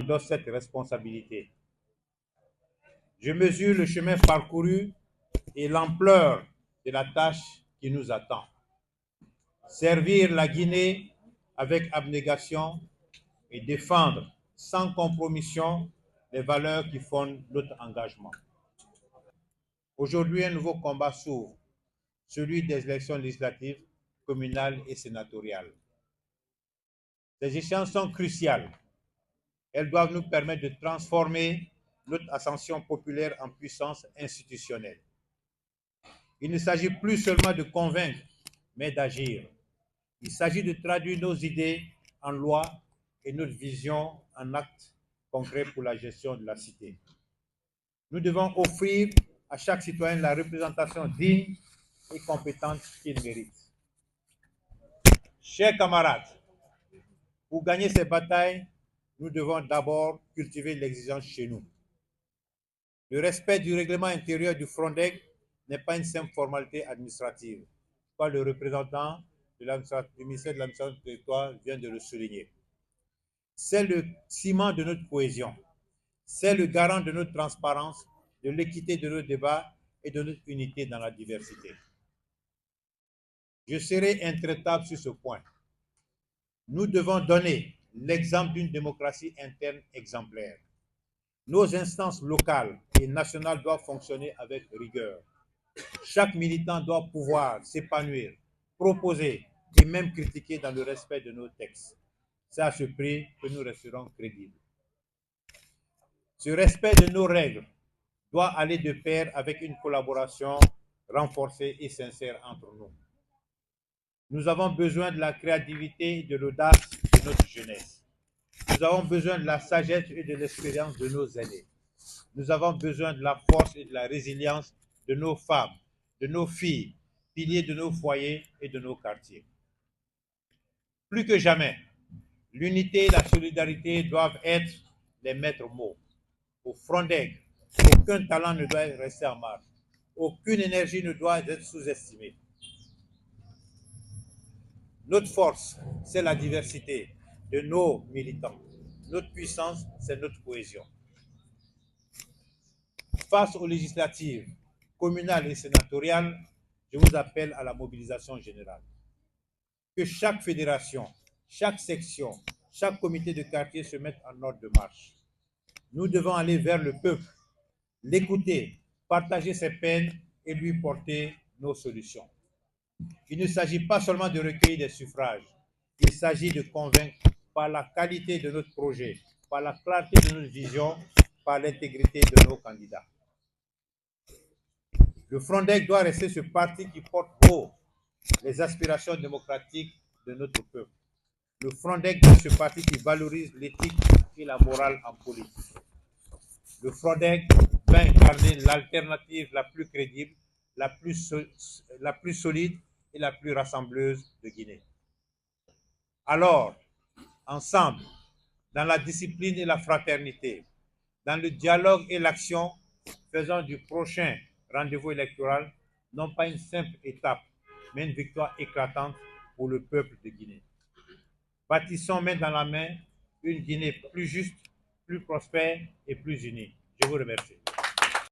endosse cette responsabilité. Je mesure le chemin parcouru et l'ampleur de la tâche qui nous attend. Servir la Guinée avec abnégation et défendre sans compromission les valeurs qui fondent notre engagement. Aujourd'hui, un nouveau combat s'ouvre, celui des élections législatives, communales et sénatoriales. Ces échéances sont cruciales. Elles doivent nous permettre de transformer notre ascension populaire en puissance institutionnelle. Il ne s'agit plus seulement de convaincre, mais d'agir. Il s'agit de traduire nos idées en loi et notre vision en actes concrets pour la gestion de la cité. Nous devons offrir à chaque citoyen la représentation digne et compétente qu'il mérite. Chers camarades, pour gagner ces batailles, nous devons d'abord cultiver l'exigence chez nous. Le respect du règlement intérieur du Frondeg n'est pas une simple formalité administrative. Le représentant du ministère de l'administration du territoire vient de le souligner. C'est le ciment de notre cohésion. C'est le garant de notre transparence, de l'équité de nos débats et de notre unité dans la diversité. Je serai intraitable sur ce point. Nous devons donner l'exemple d'une démocratie interne exemplaire. Nos instances locales et nationales doivent fonctionner avec rigueur. Chaque militant doit pouvoir s'épanouir, proposer et même critiquer dans le respect de nos textes. C'est à ce prix que nous resterons crédibles. Ce respect de nos règles doit aller de pair avec une collaboration renforcée et sincère entre nous. Nous avons besoin de la créativité et de l'audace de notre jeunesse. Nous avons besoin de la sagesse et de l'expérience de nos aînés. Nous avons besoin de la force et de la résilience de nos femmes, de nos filles, piliers de nos foyers et de nos quartiers. Plus que jamais, l'unité et la solidarité doivent être les maîtres mots. Au Frondeg, aucun talent ne doit rester en marge. Aucune énergie ne doit être sous-estimée. Notre force, c'est la diversité de nos militants. Notre puissance, c'est notre cohésion. Face aux législatives communales et sénatoriales, je vous appelle à la mobilisation générale. Que chaque fédération, chaque section, chaque comité de quartier se mette en ordre de marche. Nous devons aller vers le peuple, l'écouter, partager ses peines et lui porter nos solutions. Il ne s'agit pas seulement de recueillir des suffrages, il s'agit de convaincre par la qualité de notre projet, par la clarté de notre vision, par l'intégrité de nos candidats. Le Frondeg doit rester ce parti qui porte haut les aspirations démocratiques de notre peuple. Le Frondeg est ce parti qui valorise l'éthique et la morale en politique. Le Frondeg va incarner l'alternative la plus crédible, la plus solide et la plus rassembleuse de Guinée. Alors, ensemble, dans la discipline et la fraternité, dans le dialogue et l'action, faisons du prochain rendez-vous électoral non pas une simple étape, mais une victoire éclatante pour le peuple de Guinée. Bâtissons main dans la main une Guinée plus juste, plus prospère et plus unie. Je vous remercie.